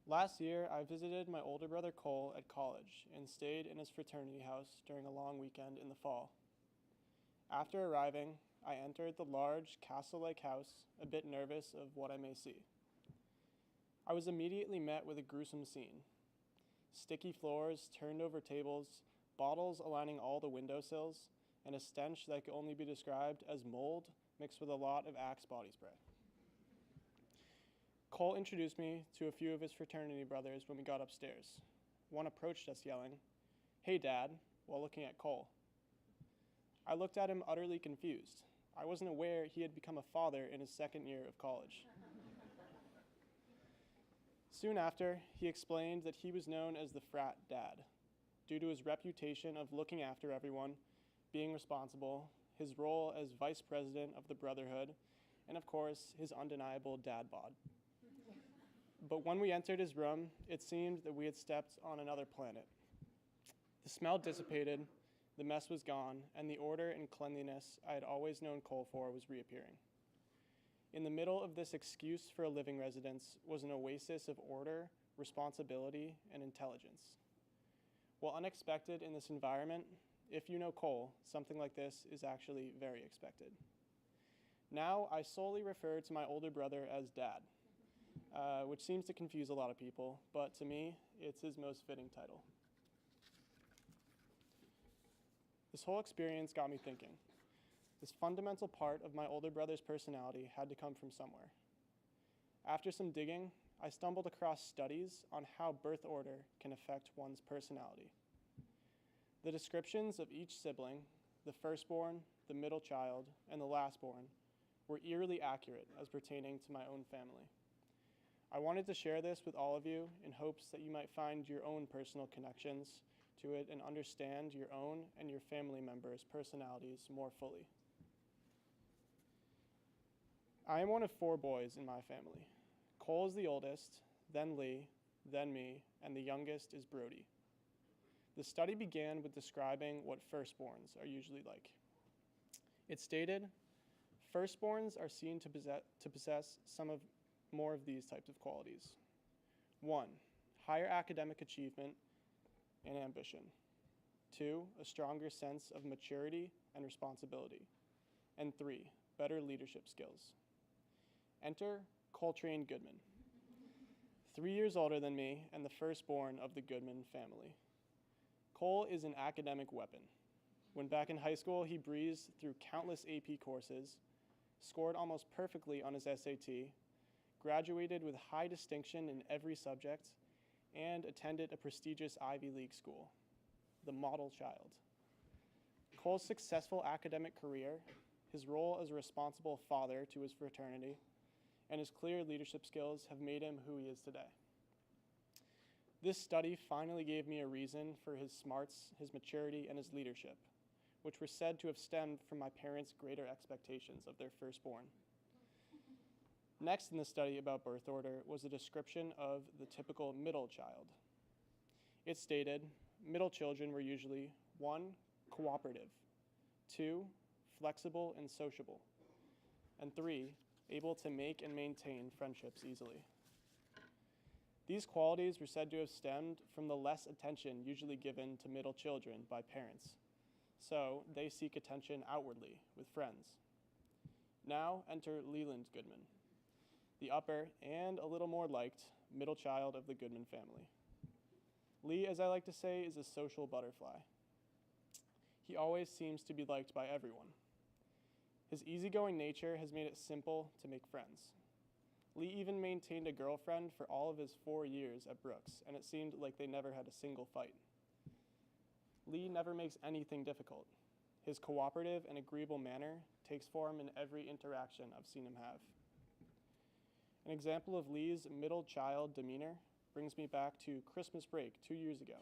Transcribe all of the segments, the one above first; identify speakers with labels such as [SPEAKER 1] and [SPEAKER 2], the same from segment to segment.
[SPEAKER 1] Last year, I visited my older brother Cole at college and stayed in his fraternity house during a long weekend in the fall. After arriving, I entered the large, castle-like house, a bit nervous of what I may see. I was immediately met with a gruesome scene. Sticky floors, turned over tables, bottles aligning all the windowsills, and a stench that could only be described as mold mixed with a lot of Axe body spray. Cole introduced me to a few of his fraternity brothers when we got upstairs. One approached us yelling, "Hey, Dad," while looking at Cole. I looked at him utterly confused. I wasn't aware he had become a father in his second year of college. Soon after, he explained that he was known as the frat dad, due to his reputation of looking after everyone, being responsible, his role as vice president of the brotherhood, and of course, his undeniable dad bod. But when we entered his room, it seemed that we had stepped on another planet. The smell dissipated, the mess was gone, and the order and cleanliness I had always known Cole for was reappearing. In the middle of this excuse for a living residence was an oasis of order, responsibility, and intelligence. While unexpected in this environment, if you know Cole, something like this is actually very expected. Now, I solely refer to my older brother as Dad, which seems to confuse a lot of people, but to me, it's his most fitting title. This whole experience got me thinking. This fundamental part of my older brother's personality had to come from somewhere. After some digging, I stumbled across studies on how birth order can affect one's personality. The descriptions of each sibling, the firstborn, the middle child, and the lastborn, were eerily accurate as pertaining to my own family. I wanted to share this with all of you in hopes that you might find your own personal connections to it and understand your own and your family members' personalities more fully. I am one of 4 boys in my family. Cole is the oldest, then Lee, then me, and the youngest is Brody. The study began with describing what firstborns are usually like. It stated, firstborns are seen to possess more of these types of qualities. 1, higher academic achievement and ambition. 2, a stronger sense of maturity and responsibility. And 3, better leadership skills. Enter Coltrane Goodman. 3 years older than me and the firstborn of the Goodman family. Cole is an academic weapon. When back in high school, he breezed through countless AP courses, scored almost perfectly on his SAT, graduated with high distinction in every subject, and attended a prestigious Ivy League school, the model child. Cole's successful academic career, his role as a responsible father to his fraternity, and his clear leadership skills have made him who he is today. This study finally gave me a reason for his smarts, his maturity, and his leadership, which were said to have stemmed from my parents' greater expectations of their firstborn. Next in the study about birth order was a description of the typical middle child. It stated, middle children were usually 1, cooperative, 2, flexible and sociable, and 3, able to make and maintain friendships easily. These qualities were said to have stemmed from the less attention usually given to middle children by parents, so they seek attention outwardly with friends. Now enter Leland Goodman, the upper and a little more liked middle child of the Goodman family. Lee, as I like to say, is a social butterfly. He always seems to be liked by everyone. His easygoing nature has made it simple to make friends. Lee even maintained a girlfriend for all of his 4 years at Brooks, and it seemed like they never had a single fight. Lee never makes anything difficult. His cooperative and agreeable manner takes form in every interaction I've seen him have. An example of Lee's middle child demeanor brings me back to Christmas break 2 years ago.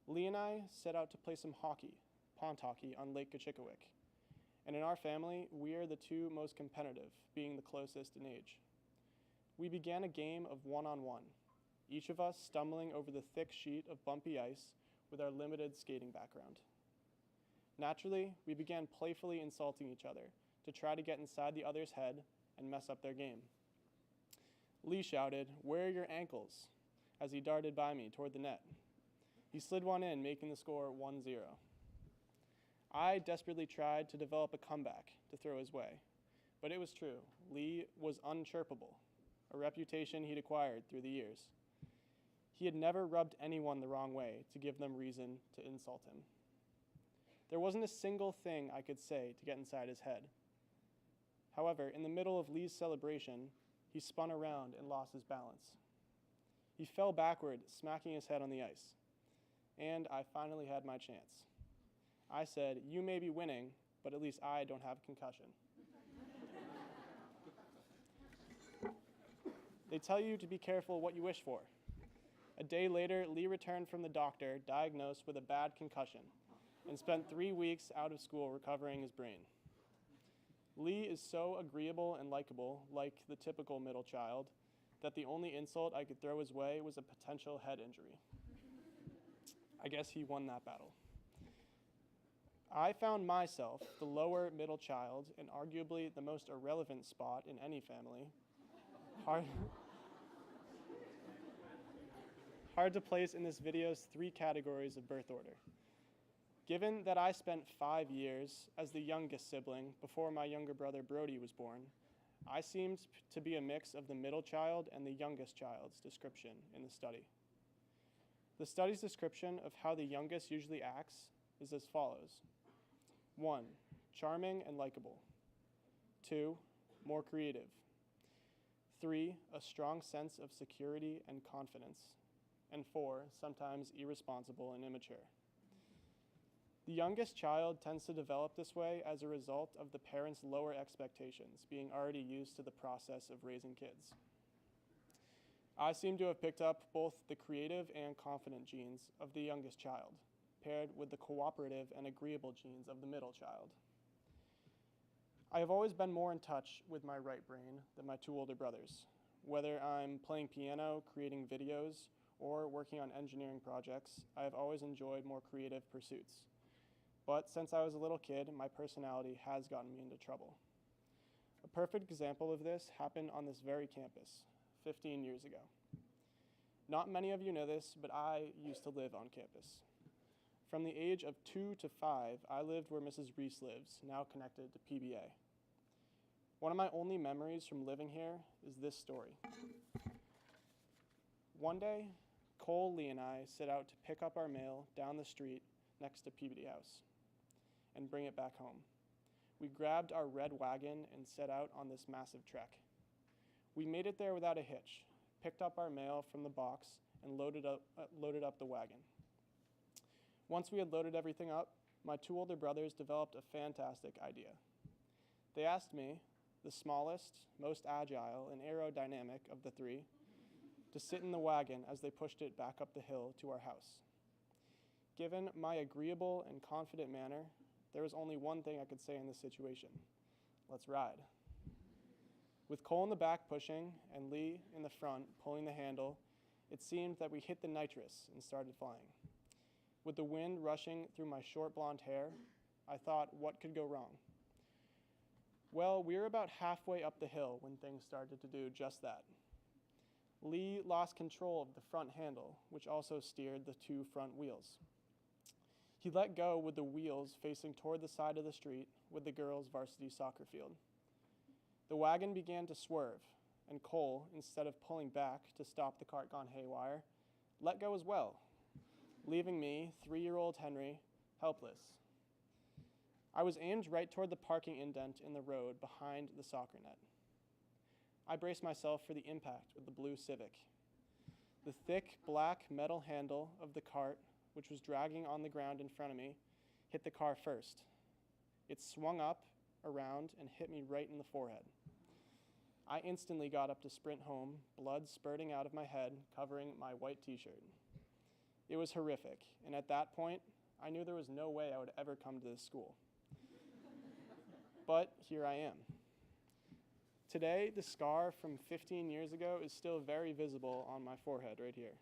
[SPEAKER 1] Lee and I set out to play some hockey, pond hockey, on Lake Kachikawick. And in our family, we are the 2 most competitive, being the closest in age. We began a game of one-on-one, each of us stumbling over the thick sheet of bumpy ice with our limited skating background. Naturally, we began playfully insulting each other to try to get inside the other's head and mess up their game. Lee shouted, "Where are your ankles?" as he darted by me toward the net. He slid one in, making the score 1-0. I desperately tried to develop a comeback to throw his way, but it was true. Lee was unchirpable, a reputation he'd acquired through the years. He had never rubbed anyone the wrong way to give them reason to insult him. There wasn't a single thing I could say to get inside his head. However, in the middle of Lee's celebration, he spun around and lost his balance. He fell backward, smacking his head on the ice. And I finally had my chance. I said, "You may be winning, but at least I don't have a concussion." They tell you to be careful what you wish for. A day later, Lee returned from the doctor, diagnosed with a bad concussion, and spent 3 weeks out of school recovering his brain. Lee is so agreeable and likable, like the typical middle child, that the only insult I could throw his way was a potential head injury. I guess he won that battle. I found myself, the lower middle child, in arguably the most irrelevant spot in any family. Hard to place in this video's 3 categories of birth order. Given that I spent 5 years as the youngest sibling before my younger brother Brody was born, I seemed to be a mix of the middle child and the youngest child's description in the study. The study's description of how the youngest usually acts is as follows. 1, charming and likable. 2, more creative. 3, a strong sense of security and confidence. And 4, sometimes irresponsible and immature. The youngest child tends to develop this way as a result of the parents' lower expectations, being already used to the process of raising kids. I seem to have picked up both the creative and confident genes of the youngest child, paired with the cooperative and agreeable genes of the middle child. I have always been more in touch with my right brain than my 2 older brothers. Whether I'm playing piano, creating videos, or working on engineering projects, I have always enjoyed more creative pursuits. But since I was a little kid, my personality has gotten me into trouble. A perfect example of this happened on this very campus 15 years ago. Not many of you know this, but I used to live on campus. From the age of 2 to 5, I lived where Mrs. Reese lives, now connected to PBA. One of my only memories from living here is this story. One day, Cole, Lee, and I set out to pick up our mail down the street next to PBD House and bring it back home. We grabbed our red wagon and set out on this massive trek. We made it there without a hitch, picked up our mail from the box, and loaded up the wagon. Once we had loaded everything up, my 2 older brothers developed a fantastic idea. They asked me, the smallest, most agile, and aerodynamic of the 3, to sit in the wagon as they pushed it back up the hill to our house. Given my agreeable and confident manner, there was only one thing I could say in this situation. Let's ride. With Cole in the back pushing and Lee in the front pulling the handle, it seemed that we hit the nitrous and started flying. With the wind rushing through my short blonde hair, I thought, what could go wrong? Well, we were about halfway up the hill when things started to do just that. Lee lost control of the front handle, which also steered the 2 front wheels. He let go with the wheels facing toward the side of the street with the girls' varsity soccer field. The wagon began to swerve, and Cole, instead of pulling back to stop the cart gone haywire, let go as well, leaving me, 3-year-old Henry, helpless. I was aimed right toward the parking indent in the road behind the soccer net. I braced myself for the impact of the blue Civic. The thick, black metal handle of the cart, which was dragging on the ground in front of me, hit the car first. It swung up, around, and hit me right in the forehead. I instantly got up to sprint home, blood spurting out of my head, covering my white t-shirt. It was horrific, and at that point, I knew there was no way I would ever come to this school. But here I am. Today, the scar from 15 years ago is still very visible on my forehead right here.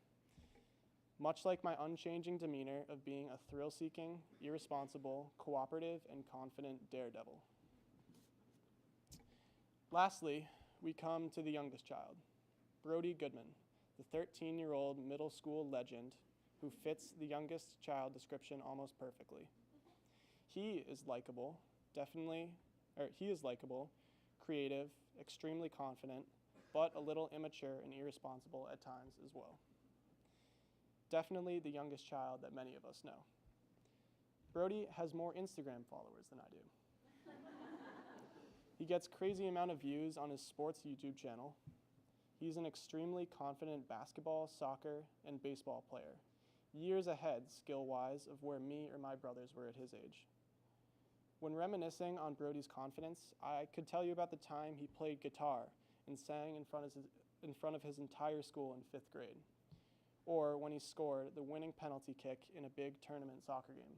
[SPEAKER 1] Much like my unchanging demeanor of being a thrill-seeking, irresponsible, cooperative, and confident daredevil. Lastly, we come to the youngest child. Brody Goodman, the 13-year-old middle school legend who fits the youngest child description almost perfectly. He is likable, creative, extremely confident, but a little immature and irresponsible at times as well. Definitely the youngest child that many of us know. Brody has more Instagram followers than I do. He gets crazy amount of views on his sports YouTube channel. He's an extremely confident basketball, soccer, and baseball player, years ahead skill-wise of where me or my brothers were at his age. When reminiscing on Brody's confidence, I could tell you about the time he played guitar and sang in front of his entire school in 5th grade, or when he scored the winning penalty kick in a big tournament soccer game.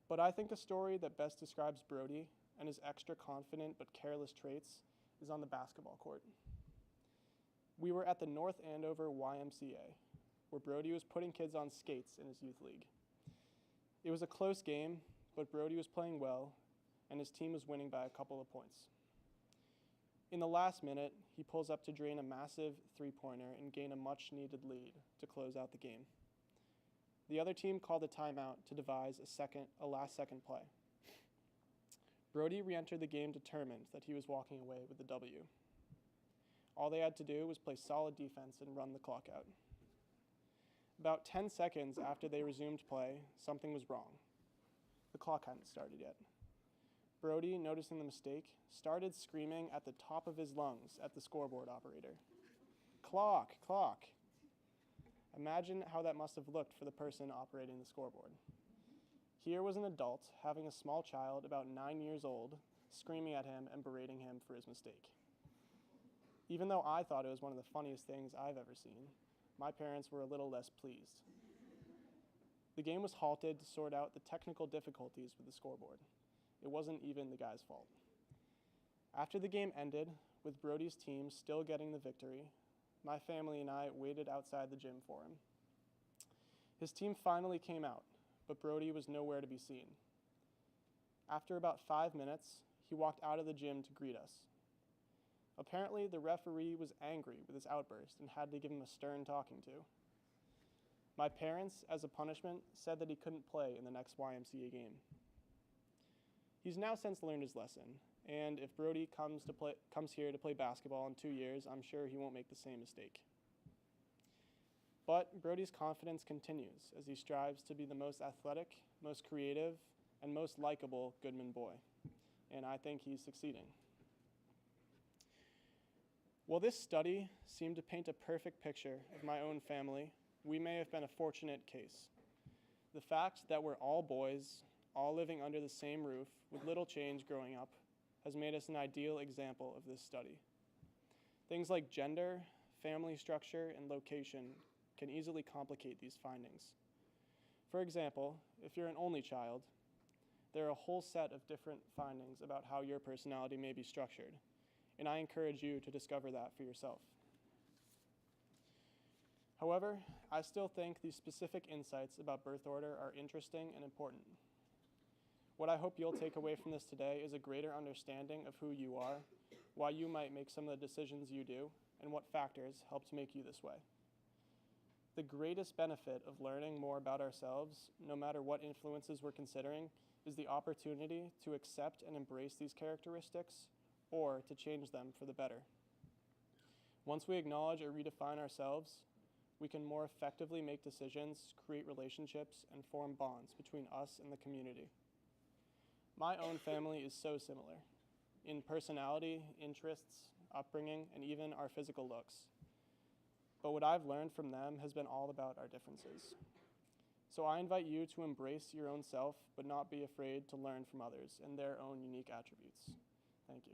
[SPEAKER 1] But I think the story that best describes Brody and his extra confident but careless traits is on the basketball court. We were at the North Andover YMCA, where Brody was putting kids on skates in his youth league. It was a close game, but Brody was playing well, and his team was winning by a couple of points. In the last minute, he pulls up to drain a massive three-pointer and gain a much-needed lead to close out the game. The other team called a timeout to devise a last-second play. Brody re-entered the game determined that he was walking away with the W. All they had to do was play solid defense and run the clock out. About 10 seconds after they resumed play, something was wrong. The clock hadn't started yet. Brody, noticing the mistake, started screaming at the top of his lungs at the scoreboard operator. "Clock, clock." Imagine how that must have looked for the person operating the scoreboard. Here was an adult having a small child about 9 years old screaming at him and berating him for his mistake. Even though I thought it was one of the funniest things I've ever seen, my parents were a little less pleased. The game was halted to sort out the technical difficulties with the scoreboard. It wasn't even the guy's fault. After the game ended, with Brody's team still getting the victory, my family and I waited outside the gym for him. His team finally came out, but Brody was nowhere to be seen. After about 5 minutes, he walked out of the gym to greet us. Apparently, the referee was angry with his outburst and had to give him a stern talking to. My parents, as a punishment, said that he couldn't play in the next YMCA game. He's now since learned his lesson, and if Brody comes here to play basketball in 2 years, I'm sure he won't make the same mistake. But Brody's confidence continues as he strives to be the most athletic, most creative, and most likable Goodman boy, and I think he's succeeding. While this study seemed to paint a perfect picture of my own family, we may have been a fortunate case. The fact that we're all boys, all living under the same roof with little change growing up, has made us an ideal example of this study. Things like gender, family structure, and location can easily complicate these findings. For example, if you're an only child, there are a whole set of different findings about how your personality may be structured, and I encourage you to discover that for yourself. However, I still think these specific insights about birth order are interesting and important. What I hope you'll take away from this today is a greater understanding of who you are, why you might make some of the decisions you do, and what factors helped make you this way. The greatest benefit of learning more about ourselves, no matter what influences we're considering, is the opportunity to accept and embrace these characteristics or to change them for the better. Once we acknowledge or redefine ourselves, we can more effectively make decisions, create relationships, and form bonds between us and the community. My own family is so similar in personality, interests, upbringing, and even our physical looks. But what I've learned from them has been all about our differences. So I invite you to embrace your own self, but not be afraid to learn from others and their own unique attributes. Thank you.